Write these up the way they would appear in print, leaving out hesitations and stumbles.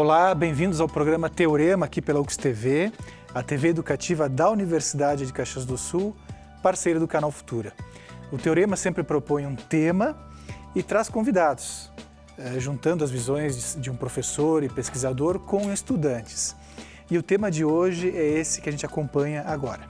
Olá, bem-vindos ao programa Teorema aqui pela UX TV, a TV educativa da Universidade de Caxias do Sul, parceira do canal Futura. O Teorema sempre propõe um tema e traz convidados, juntando as visões de um professor e pesquisador com estudantes. E o tema de hoje é esse que a gente acompanha agora.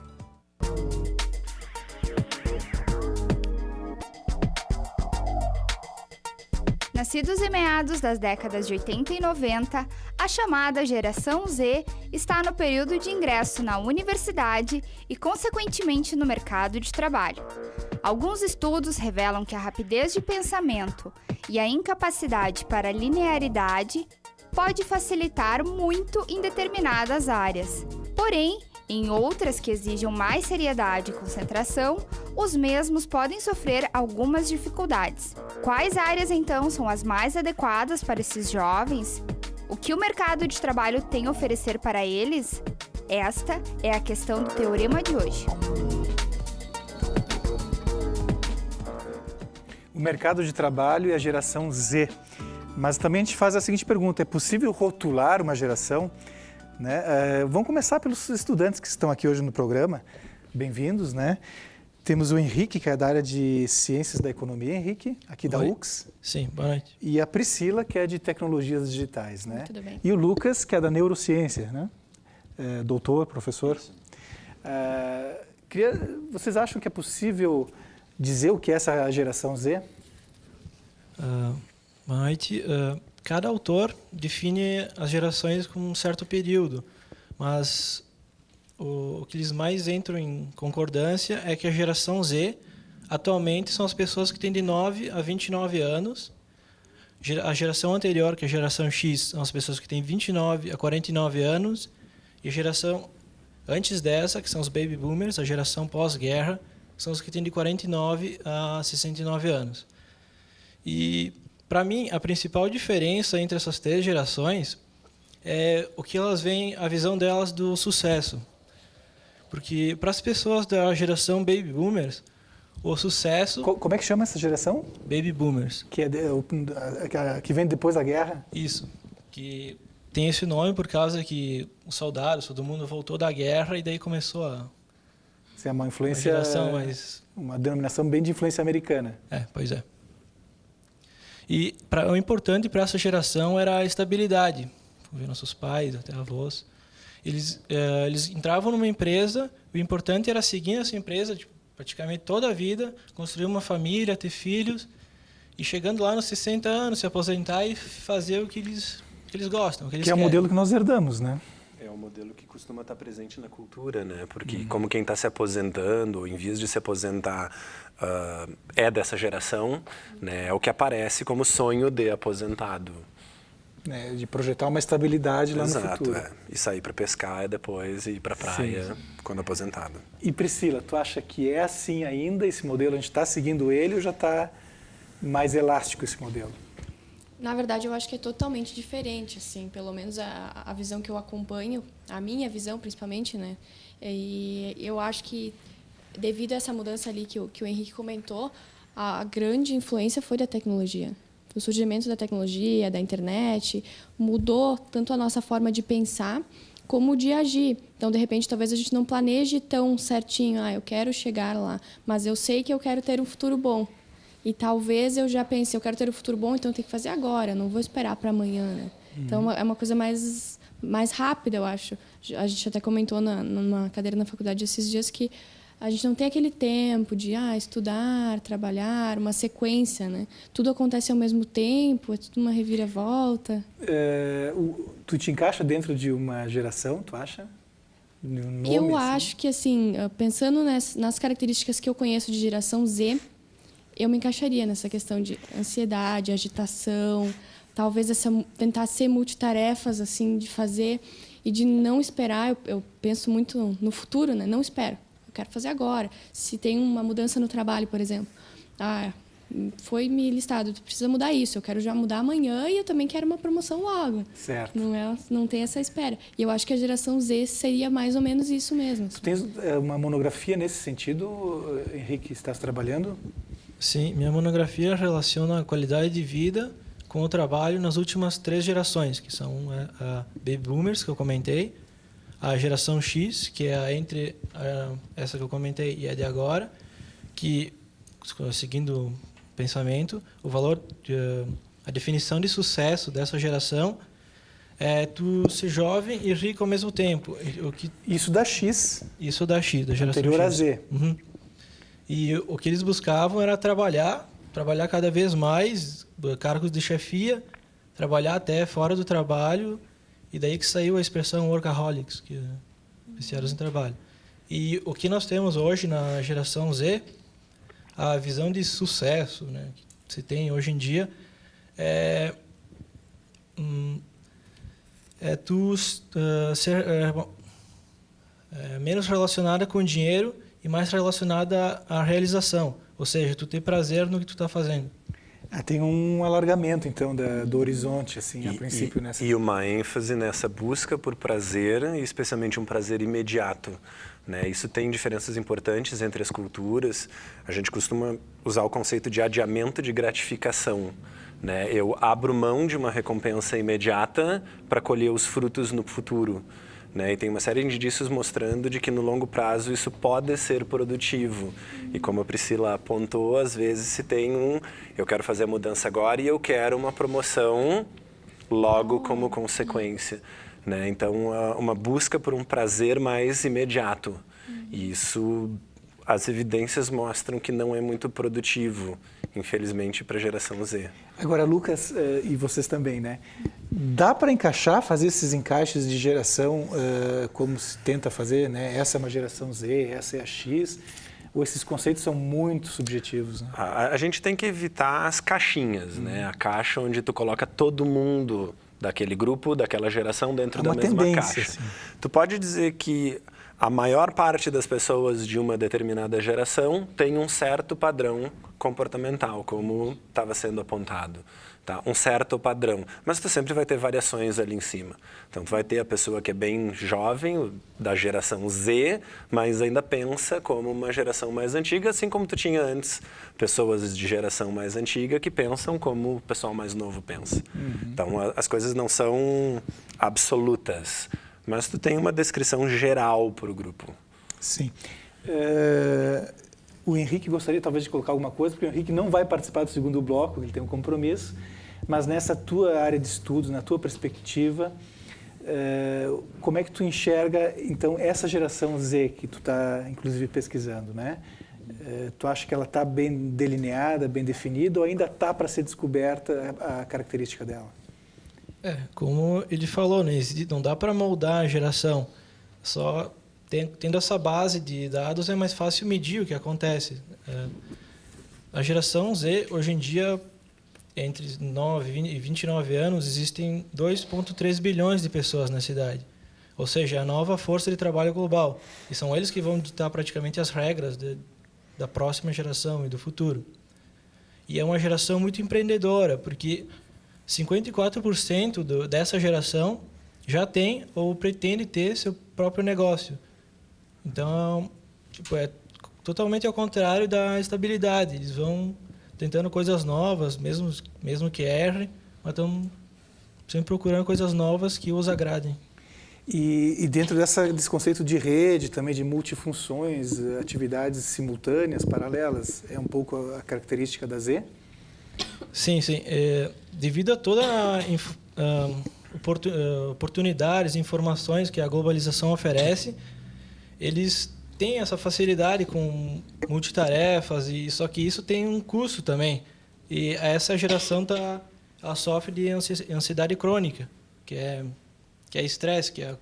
Nascidos em meados das décadas de 80 e 90, a chamada Geração Z está no período de ingresso na universidade e, consequentemente, no mercado de trabalho. Alguns estudos revelam que a rapidez de pensamento e a incapacidade para linearidade pode facilitar muito em determinadas áreas. Porém, em outras que exijam mais seriedade e concentração, os mesmos podem sofrer algumas dificuldades. Quais áreas, então, são as mais adequadas para esses jovens? O que o mercado de trabalho tem a oferecer para eles? Esta é a questão do teorema de hoje. O mercado de trabalho e a geração Z. Mas também a gente faz a seguinte pergunta: é possível rotular uma geração? Vamos começar pelos estudantes que estão aqui hoje no programa. Bem-vindos, né? Temos o Henrique, que é da área de Ciências da Economia, Henrique, aqui da UX. Sim, boa noite. E a Priscila, que é de Tecnologias Digitais, né? Tudo bem. E o Lucas, que é da Neurociência, né? Doutor, professor. Vocês acham que é possível dizer o que é essa geração Z? Boa noite. Cada autor define as gerações com um certo período, mas o que eles mais entram em concordância é que a geração Z, atualmente, são as pessoas que têm de 9 a 29 anos. A geração anterior, que é a geração X, são as pessoas que têm 29 a 49 anos. E a geração antes dessa, que são os Baby Boomers, a geração pós-guerra, são os que têm de 49 a 69 anos. E, para mim, a principal diferença entre essas três gerações é o que elas veem, a visão delas do sucesso. Porque, para as pessoas da geração Baby Boomers, o sucesso... Como é que chama essa geração? Baby Boomers. Que vem depois da guerra? Isso. Que tem esse nome por causa que os soldados, todo mundo voltou da guerra e daí começou a... É uma influência... Uma denominação bem de influência americana. Pois é. E o importante para essa geração era a estabilidade. Ver nossos pais, até avós. Eles entravam numa empresa, o importante era seguir essa empresa praticamente toda a vida, construir uma família, ter filhos, e chegando lá nos 60 anos, se aposentar e fazer o que eles gostam, o que eles querem. É o modelo que nós herdamos, né? É um modelo que costuma estar presente na cultura, né? Porque como quem está se aposentando, ou em vias de se aposentar, é dessa geração, né? É o que aparece como sonho de aposentado. De projetar uma estabilidade lá no futuro. Exato, e sair para pescar e depois ir para a praia quando aposentado. E Priscila, tu acha que é assim ainda esse modelo? A gente está seguindo ele ou já está mais elástico esse modelo? Na verdade, eu acho que é totalmente diferente, assim, pelo menos a visão que eu acompanho, a minha visão principalmente, né? E eu acho que devido a essa mudança ali que o Henrique comentou, a grande influência foi da tecnologia. O surgimento da tecnologia, da internet, mudou tanto a nossa forma de pensar como de agir. Então, de repente, talvez a gente não planeje tão certinho, eu quero chegar lá, mas eu sei que eu quero ter um futuro bom. E talvez eu já pense, eu quero ter um futuro bom, então eu tenho que fazer agora, não vou esperar para amanhã, né? Então, é uma coisa mais rápida, eu acho. A gente até comentou numa cadeira na faculdade esses dias que a gente não tem aquele tempo de estudar, trabalhar, uma sequência, né? Tudo acontece ao mesmo tempo, é tudo uma reviravolta. Tu te encaixa dentro de uma geração, tu acha? Eu acho que, assim, pensando nas características que eu conheço de geração Z, eu me encaixaria nessa questão de ansiedade, agitação, talvez tentar ser multitarefas, assim, de fazer e de não esperar. Eu penso muito no futuro, né? Não espero. Eu quero fazer agora. Se tem uma mudança no trabalho, por exemplo, foi me listado, tu precisa mudar isso, eu quero já mudar amanhã e eu também quero uma promoção logo. Certo. Não tem essa espera. E eu acho que a geração Z seria mais ou menos isso mesmo. Tu tens uma monografia nesse sentido, Henrique, estás trabalhando? Sim, minha monografia relaciona a qualidade de vida com o trabalho nas últimas 3 gerações, que são a Baby Boomers, que eu comentei, a geração X, que é entre essa que eu comentei e a de agora, que, seguindo o pensamento, o valor, a definição de sucesso dessa geração é tu ser jovem e rico ao mesmo tempo. Isso da X. Isso da X, da geração anterior X. a Z. Uhum. E o que eles buscavam era trabalhar cada vez mais, cargos de chefia, trabalhar até fora do trabalho, e daí que saiu a expressão workaholics, que é viciados em trabalho. E o que nós temos hoje na geração Z, a visão de sucesso, né, que se tem hoje em dia, é tu ser menos relacionada com o dinheiro e mais relacionada à realização, ou seja, tu ter prazer no que tu está fazendo. Tem um alargamento, então, do horizonte, assim, a princípio. E uma ênfase nessa busca por prazer, e especialmente um prazer imediato, né? Isso tem diferenças importantes entre as culturas. A gente costuma usar o conceito de adiamento de gratificação, né? Eu abro mão de uma recompensa imediata para colher os frutos no futuro, né? E tem uma série de indícios mostrando de que no longo prazo isso pode ser produtivo. E como a Priscila apontou, às vezes se tem eu quero fazer a mudança agora e eu quero uma promoção logo como consequência, né? Então, uma busca por um prazer mais imediato. E isso, as evidências mostram que não é muito produtivo, infelizmente, para a geração Z. Agora, Lucas, e vocês também, né? Dá para fazer esses encaixes de geração como se tenta fazer, né? Essa é uma geração Z, essa é a X, ou esses conceitos são muito subjetivos, né? A gente tem que evitar as caixinhas, né? A caixa onde tu coloca todo mundo daquele grupo, daquela geração dentro da mesma caixa. Assim. Tu pode dizer que a maior parte das pessoas de uma determinada geração tem um certo padrão comportamental, como estava sendo apontado. Tá? Um certo padrão. Mas tu sempre vai ter variações ali em cima. Então, tu vai ter a pessoa que é bem jovem, da geração Z, mas ainda pensa como uma geração mais antiga, assim como tu tinha antes pessoas de geração mais antiga que pensam como o pessoal mais novo pensa. Então, as coisas não são absolutas, mas tu tem uma descrição geral para o grupo. Sim. O Henrique gostaria talvez de colocar alguma coisa, porque o Henrique não vai participar do segundo bloco, ele tem um compromisso, mas nessa tua área de estudos, na tua perspectiva, como é que tu enxerga, então, essa geração Z que tu está, inclusive, pesquisando, né? Tu acha que ela está bem delineada, bem definida, ou ainda está para ser descoberta a característica dela? Como ele falou, né? Não dá para moldar a geração, só tendo essa base de dados é mais fácil medir o que acontece. A geração Z, hoje em dia, entre 9 e 29 anos, existem 2,3 bilhões de pessoas na cidade. Ou seja, é a nova força de trabalho global. E são eles que vão ditar praticamente as regras da próxima geração e do futuro. E é uma geração muito empreendedora, porque 54% dessa geração já tem ou pretende ter seu próprio negócio. Então, é totalmente ao contrário da estabilidade. Eles vão tentando coisas novas, mesmo que errem, mas estão sempre procurando coisas novas que os agradem. E dentro desse conceito de rede, também de multifunções, atividades simultâneas, paralelas, é um pouco a característica da Z? Sim. Devido a toda oportunidades, informações que a globalização oferece, eles têm essa facilidade com multitarefas, só que isso tem um custo também. E essa geração ela sofre de ansiedade crônica, que é estresse, que é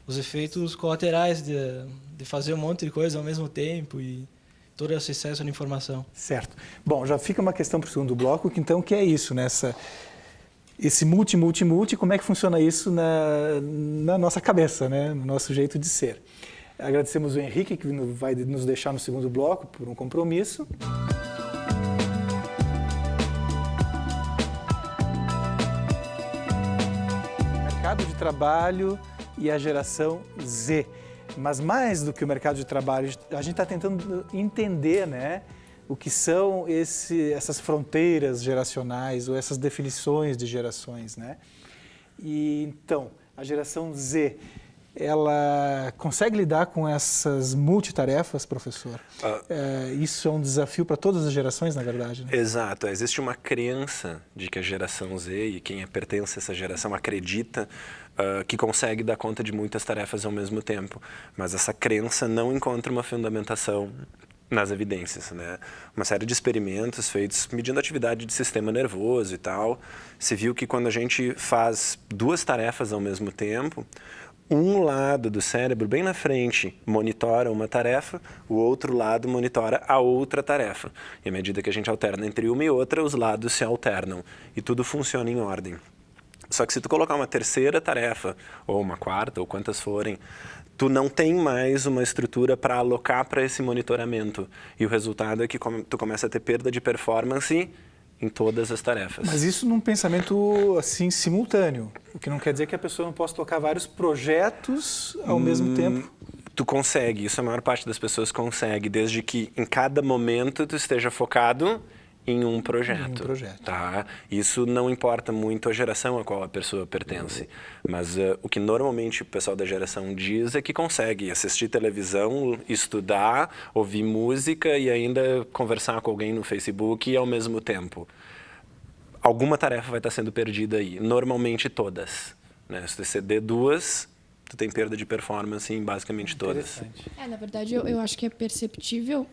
os efeitos colaterais de fazer um monte de coisa ao mesmo tempo e todo esse excesso de informação. Certo. Bom, já fica uma questão para o segundo bloco, que é isso, né? Esse multi, como é que funciona isso na nossa cabeça, né? No nosso jeito de ser. Agradecemos o Henrique, que vai nos deixar no segundo bloco por um compromisso. Mercado de trabalho e a geração Z. Mas mais do que o mercado de trabalho, a gente está tentando entender, né, o que são essas fronteiras geracionais ou essas definições de gerações, né? E então, a geração Z, ela consegue lidar com essas multitarefas, professor? Isso é um desafio para todas as gerações, na verdade, né? Exato. Existe uma crença de que a geração Z, e quem pertence a essa geração acredita que consegue dar conta de muitas tarefas ao mesmo tempo. Mas essa crença não encontra uma fundamentação nas evidências, né? Uma série de experimentos feitos medindo a atividade de sistema nervoso e tal, se viu que quando a gente faz duas tarefas ao mesmo tempo, um lado do cérebro, bem na frente, monitora uma tarefa, o outro lado monitora a outra tarefa. E à medida que a gente alterna entre uma e outra, os lados se alternam e tudo funciona em ordem. Só que se tu colocar uma terceira tarefa, ou uma quarta, ou quantas forem, tu não tem mais uma estrutura para alocar para esse monitoramento. E o resultado é que tu começa a ter perda de performance em todas as tarefas. Mas isso num pensamento assim simultâneo, o que não quer dizer que a pessoa não possa tocar vários projetos ao mesmo tempo. Tu consegue, isso a maior parte das pessoas consegue, desde que em cada momento tu esteja focado em um projeto. Tá? Isso não importa muito a geração a qual a pessoa pertence, mas o que normalmente o pessoal da geração diz é que consegue assistir televisão, estudar, ouvir música e ainda conversar com alguém no Facebook ao mesmo tempo. Alguma tarefa vai estar sendo perdida aí, normalmente todas, né? Se tu exceder duas, tu tem perda de performance em basicamente todas. Na verdade, eu acho que é perceptível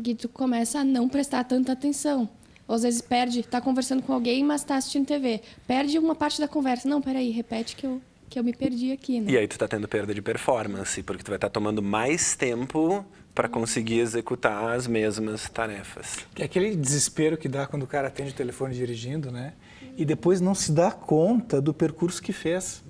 que tu começa a não prestar tanta atenção. Ou às vezes perde, tá conversando com alguém, mas tá assistindo TV. Perde uma parte da conversa. Não, peraí, repete que eu me perdi aqui, né? E aí tu tá tendo perda de performance, porque tu vai estar tomando mais tempo para conseguir executar as mesmas tarefas. É aquele desespero que dá quando o cara atende o telefone dirigindo, né? E depois não se dá conta do percurso que fez.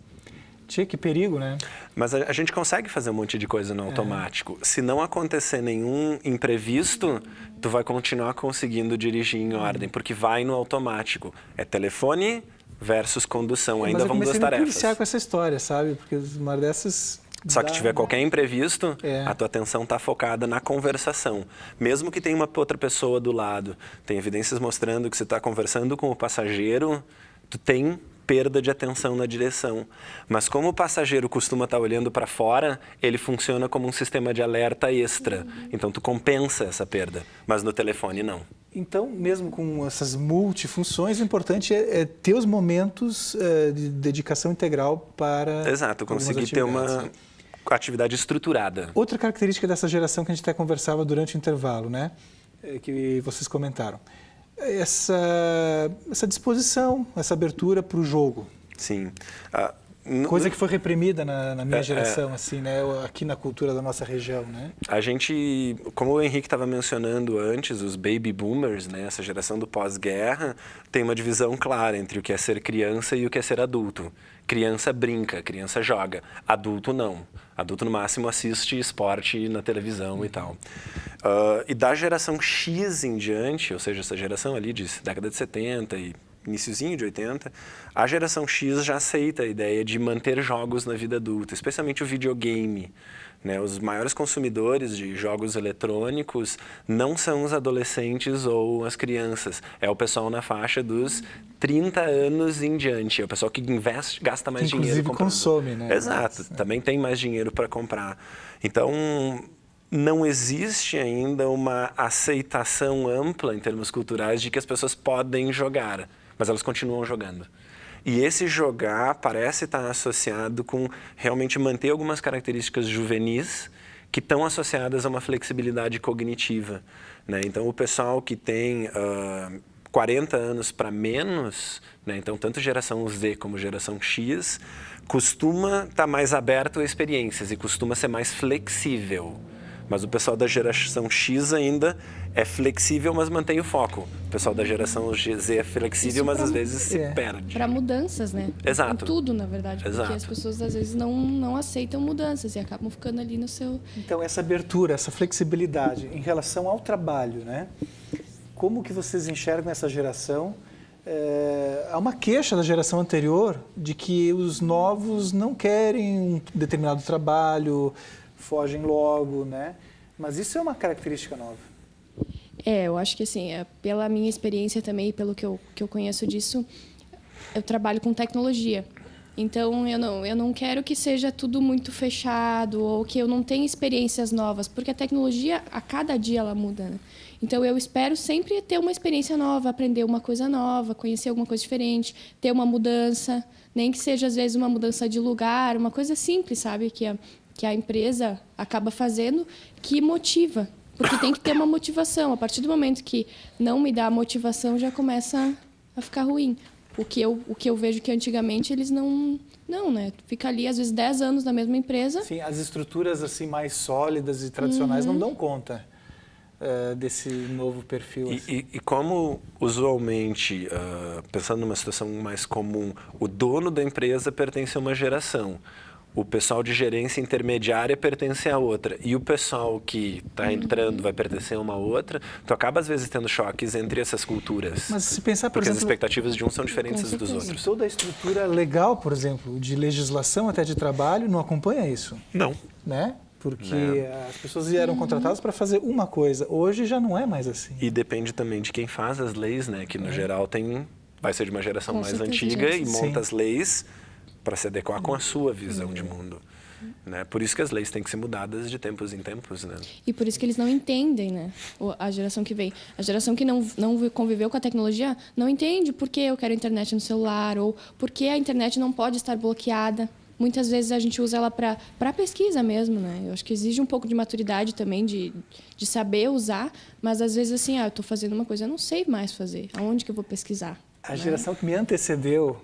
Tchê, que perigo, né? Mas a gente consegue fazer um monte de coisa no automático. Se não acontecer nenhum imprevisto, tu vai continuar conseguindo dirigir em ordem, porque vai no automático. É telefone versus condução, ainda vão duas tarefas. Mas eu comecei a me policiar com essa história, sabe? Porque uma dessas... Só que tiver qualquer imprevisto, a tua atenção está focada na conversação. Mesmo que tenha uma outra pessoa do lado. Tem evidências mostrando que você está conversando com o passageiro, tu tem perda de atenção na direção. Mas como o passageiro costuma estar olhando para fora, ele funciona como um sistema de alerta extra. Então, tu compensa essa perda, mas no telefone não. Então, mesmo com essas multifunções, o importante é ter os momentos de dedicação integral para... Exato, conseguir ter uma atividade estruturada. Outra característica dessa geração que a gente até conversava durante o intervalo, né? Que vocês comentaram. Essa disposição, essa abertura para o jogo. Sim. Coisa que foi reprimida na minha geração, assim, né? Aqui na cultura da nossa região, né? A gente, como o Henrique estava mencionando antes, os baby boomers, né? Essa geração do pós-guerra, tem uma divisão clara entre o que é ser criança e o que é ser adulto. Criança brinca, criança joga. Adulto não. Adulto, no máximo, assiste esporte na televisão e tal. E da geração X em diante, ou seja, essa geração ali de década de 70 e iniciozinho de 80, a geração X já aceita a ideia de manter jogos na vida adulta, especialmente o videogame. Né? Os maiores consumidores de jogos eletrônicos não são os adolescentes ou as crianças, é o pessoal na faixa dos 30 anos em diante, é o pessoal que gasta mais dinheiro comprando. Consome, né? Exato, também tem mais dinheiro para comprar. Então, não existe ainda uma aceitação ampla em termos culturais de que as pessoas podem jogar, mas elas continuam jogando. E esse jogar parece estar associado com realmente manter algumas características juvenis que estão associadas a uma flexibilidade cognitiva. Né? Então, o pessoal que tem 40 anos para menos, né? Então, tanto geração Z como geração X, costuma estar mais aberto a experiências e costuma ser mais flexível. Mas o pessoal da geração X ainda é flexível, mas mantém o foco. O pessoal da geração Z é flexível, mas às vezes se perde. Para mudanças, né? Exato. Em tudo, na verdade. Exato. Porque as pessoas às vezes não aceitam mudanças e acabam ficando ali no seu... Então, essa abertura, essa flexibilidade em relação ao trabalho, né? Como que vocês enxergam essa geração? Há uma queixa da geração anterior de que os novos não querem um determinado trabalho, fogem logo, né? Mas isso é uma característica nova. Eu acho que assim, pela minha experiência também, pelo que eu conheço disso, eu trabalho com tecnologia. Então, eu não quero que seja tudo muito fechado ou que eu não tenha experiências novas, porque a tecnologia, a cada dia, ela muda, né? Então, eu espero sempre ter uma experiência nova, aprender uma coisa nova, conhecer alguma coisa diferente, ter uma mudança, nem que seja, às vezes, uma mudança de lugar, uma coisa simples, sabe? Que a empresa acaba fazendo, que motiva. Porque tem que ter uma motivação. A partir do momento que não me dá motivação, já começa a ficar ruim. O que eu vejo que antigamente eles não, né? Fica ali, às vezes, 10 anos na mesma empresa. Sim, as estruturas assim mais sólidas e tradicionais não dão conta desse novo perfil. Assim. E como, usualmente, pensando numa situação mais comum, o dono da empresa pertence a uma geração, o pessoal de gerência intermediária pertence a outra, e o pessoal que está entrando vai pertencer a uma outra, tu acaba, às vezes, tendo choques entre essas culturas. Mas se pensar, por porque exemplo, as expectativas de um são diferentes dos outros. Toda a estrutura legal, por exemplo, de legislação até de trabalho, não acompanha isso. Não. Né? Porque as pessoas eram contratadas para fazer uma coisa. Hoje já não é mais assim. E depende também de quem faz as leis, né? Que, no geral, vai ser de uma geração Com mais certeza, antiga e Sim. monta as leis para se adequar com a sua visão de mundo. Né? Por isso que as leis têm que ser mudadas de tempos em tempos. Né? E por isso que eles não entendem, né? A geração que vem. A geração que não conviveu com a tecnologia não entende por que eu quero internet no celular ou por que a internet não pode estar bloqueada. Muitas vezes a gente usa ela para pesquisa mesmo, né? Eu acho que exige um pouco de maturidade também, de saber usar, mas às vezes assim, eu estou fazendo uma coisa, eu não sei mais fazer. Aonde que eu vou pesquisar? A geração que me antecedeu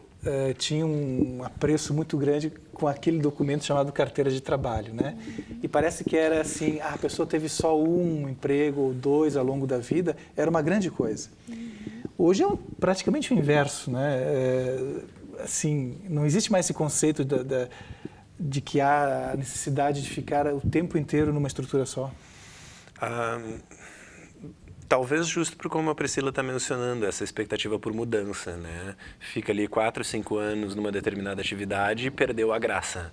tinha um apreço muito grande com aquele documento chamado carteira de trabalho, né? E parece que era assim, a pessoa teve só um emprego ou dois ao longo da vida, era uma grande coisa. Hoje é praticamente o inverso, né? Assim, não existe mais esse conceito de que há a necessidade de ficar o tempo inteiro numa estrutura só. Talvez justo por como a Priscila está mencionando, essa expectativa por mudança, né? Fica ali 4, 5 anos numa determinada atividade e perdeu a graça.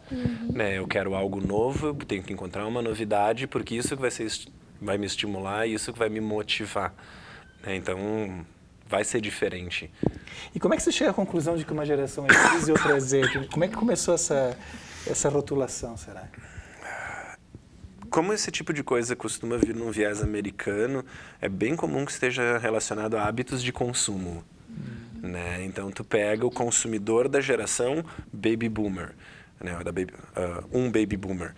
Né? Eu quero algo novo, eu tenho que encontrar uma novidade, porque isso que vai me estimular, isso que vai me motivar. Né? Então, vai ser diferente. E como é que você chega à conclusão de que uma geração é X e outra é Z? Como é que começou essa rotulação, será? Como esse tipo de coisa costuma vir num viés americano, é bem comum que esteja relacionado a hábitos de consumo. Né? Então, tu pega o consumidor da geração Baby Boomer, né? Baby Boomer.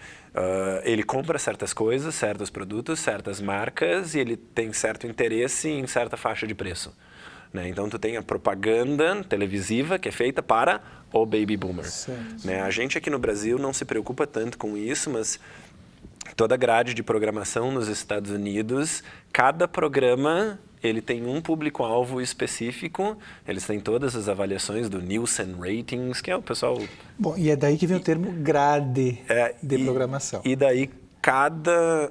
Ele compra certas coisas, certos produtos, certas marcas, e ele tem certo interesse em certa faixa de preço. Né? Então, tu tem a propaganda televisiva que é feita para o Baby Boomer. Né? A gente aqui no Brasil não se preocupa tanto com isso, mas toda a grade de programação nos Estados Unidos, cada programa ele tem um público-alvo específico, eles têm todas as avaliações do Nielsen Ratings, que é o pessoal... Bom, e é daí que vem o termo grade de programação. E daí cada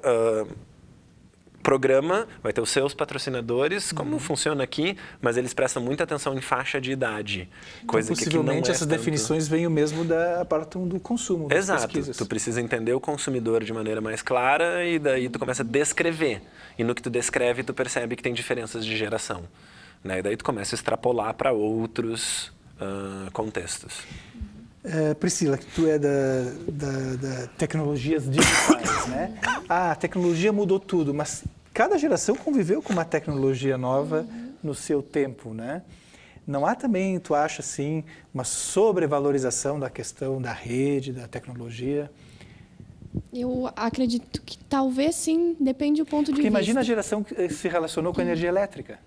programa vai ter os seus patrocinadores, como funciona aqui, mas eles prestam muita atenção em faixa de idade. Coisa então, possivelmente que aqui não é essas tanto. definições vêm o mesmo da parte do consumo, das Exato. pesquisas. Tu precisa entender o consumidor de maneira mais clara e daí tu começa a descrever. E no que tu descreve, tu percebe que tem diferenças de geração. Né? E daí tu começa a extrapolar para outros contextos. Priscila, que tu é da tecnologias digitais, né? A tecnologia mudou tudo, mas cada geração conviveu com uma tecnologia nova no seu tempo, né? Não há também, tu acha assim, uma sobrevalorização da questão da rede, da tecnologia? Eu acredito que talvez sim, depende do ponto de Porque vista. imagina a geração que se relacionou com a energia elétrica.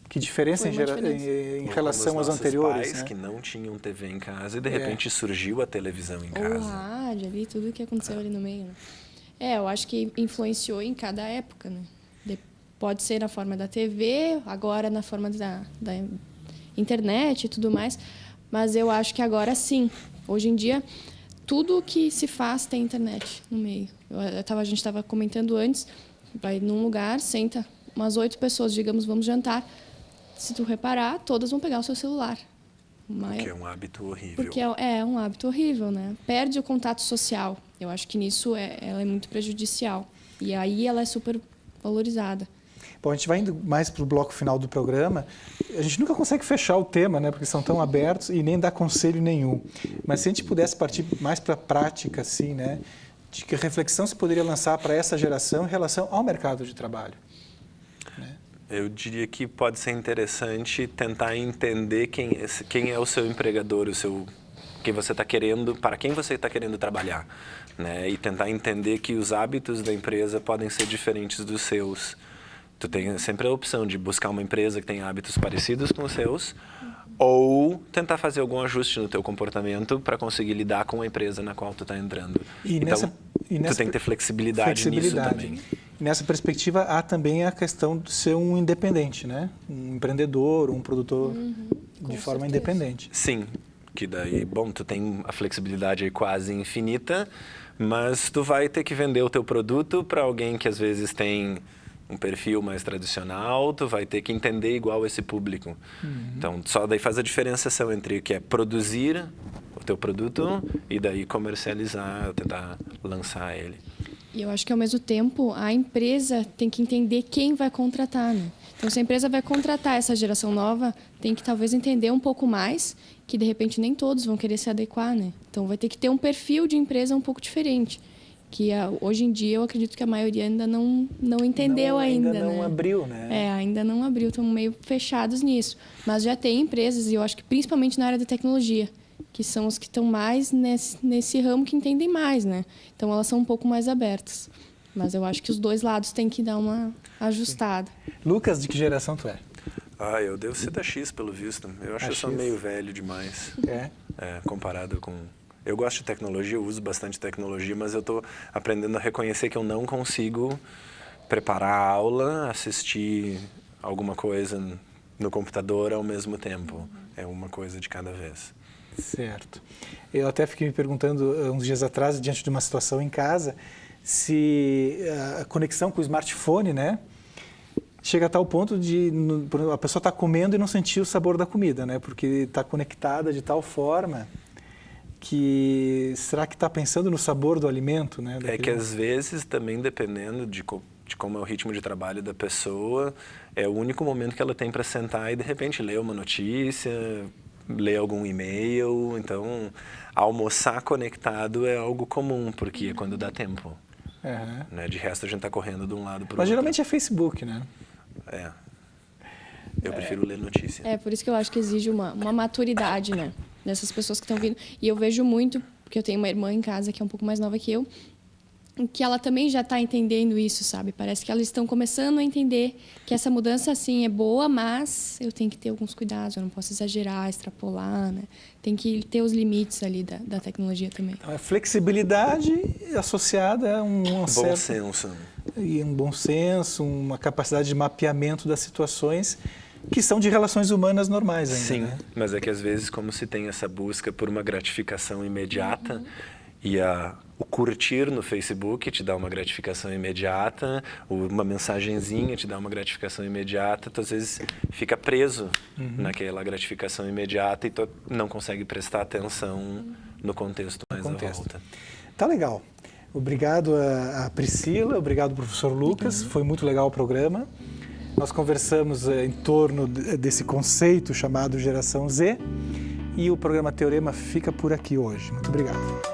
Que diferença em relação às anteriores, pais, né? que não tinham TV em casa e de repente surgiu a televisão em casa. O rádio ali, tudo que aconteceu ali no meio. Né? Eu acho que influenciou em cada época, né? Pode ser na forma da TV, agora na forma da internet e tudo mais, mas eu acho que agora sim. Hoje em dia, tudo que se faz tem internet no meio. A gente estava comentando antes, vai num lugar, senta umas 8 pessoas, digamos, vamos jantar. Se tu reparar, todas vão pegar o seu celular. Porque é um hábito horrível. Porque é um hábito horrível, né? Perde o contato social. Eu acho que nisso ela é muito prejudicial. E aí ela é super valorizada. Bom, a gente vai indo mais para o bloco final do programa. A gente nunca consegue fechar o tema, né? Porque são tão abertos e nem dá conselho nenhum. Mas se a gente pudesse partir mais para a prática, assim, né? De que reflexão se poderia lançar para essa geração em relação ao mercado de trabalho? Né? Eu diria que pode ser interessante tentar entender quem é o seu empregador, quem você está querendo, para quem você está querendo trabalhar, né? E tentar entender que os hábitos da empresa podem ser diferentes dos seus. Tu tem sempre a opção de buscar uma empresa que tem hábitos parecidos com os seus ou tentar fazer algum ajuste no teu comportamento para conseguir lidar com a empresa na qual tu está entrando. Então, tu tem que ter flexibilidade nisso também. E nessa perspectiva, há também a questão de ser um independente, né? Um empreendedor, um produtor de forma independente. Sim, que daí, bom, tu tem a flexibilidade aí quase infinita, mas tu vai ter que vender o teu produto para alguém que às vezes tem um perfil mais tradicional, tu vai ter que entender igual esse público. Então, só daí faz a diferenciação entre o que é produzir o teu produto e daí comercializar, tentar lançar ele. E eu acho que, ao mesmo tempo, a empresa tem que entender quem vai contratar, né? Então, se a empresa vai contratar essa geração nova, tem que talvez entender um pouco mais, que de repente nem todos vão querer se adequar, né? Então, vai ter que ter um perfil de empresa um pouco diferente. Que hoje em dia eu acredito que a maioria ainda não entendeu ainda, né? Ainda não abriu, né? Ainda não abriu, estão meio fechados nisso. Mas já tem empresas, e eu acho que principalmente na área da tecnologia, que são os que estão mais nesse ramo, que entendem mais, né? Então elas são um pouco mais abertas. Mas eu acho que os dois lados têm que dar uma ajustada. Lucas, de que geração tu é? Eu devo ser da X, pelo visto. Eu acho que eu sou meio velho demais. Comparado com... Eu gosto de tecnologia, eu uso bastante tecnologia, mas eu estou aprendendo a reconhecer que eu não consigo preparar a aula, assistir alguma coisa no computador ao mesmo tempo. É uma coisa de cada vez. Certo. Eu até fiquei me perguntando uns dias atrás, diante de uma situação em casa, se a conexão com o smartphone, né, chega a tal ponto de a pessoa estar comendo e não sentir o sabor da comida, né, porque está conectada de tal forma que será que está pensando no sabor do alimento, né? É que às vezes também dependendo de como é o ritmo de trabalho da pessoa, é o único momento que ela tem para sentar e de repente ler uma notícia, ler algum e-mail. Então, almoçar conectado é algo comum, porque é quando dá tempo. Né? De resto, a gente está correndo de um lado para o outro. Mas geralmente é Facebook, né? Eu prefiro ler notícia. Por isso que eu acho que exige uma maturidade, né? Dessas pessoas que estão vindo. E eu vejo muito, porque eu tenho uma irmã em casa que é um pouco mais nova que eu, que ela também já está entendendo isso, sabe? Parece que elas estão começando a entender que essa mudança, assim, é boa, mas eu tenho que ter alguns cuidados, eu não posso exagerar, extrapolar, né? Tem que ter os limites ali da tecnologia também. Então, a flexibilidade associada a bom senso. E um bom senso, uma capacidade de mapeamento das situações que são de relações humanas normais ainda. Sim, né? Mas é que às vezes, como se tem essa busca por uma gratificação imediata, e o curtir no Facebook te dá uma gratificação imediata, uma mensagenzinha te dá uma gratificação imediata, tu às vezes fica preso naquela gratificação imediata e tu não consegue prestar atenção no contexto mais à volta. Tá legal. Obrigado a Priscila, obrigado professor Lucas, foi muito legal o programa. Nós conversamos em torno desse conceito chamado Geração Z e o programa Teorema fica por aqui hoje. Muito obrigado.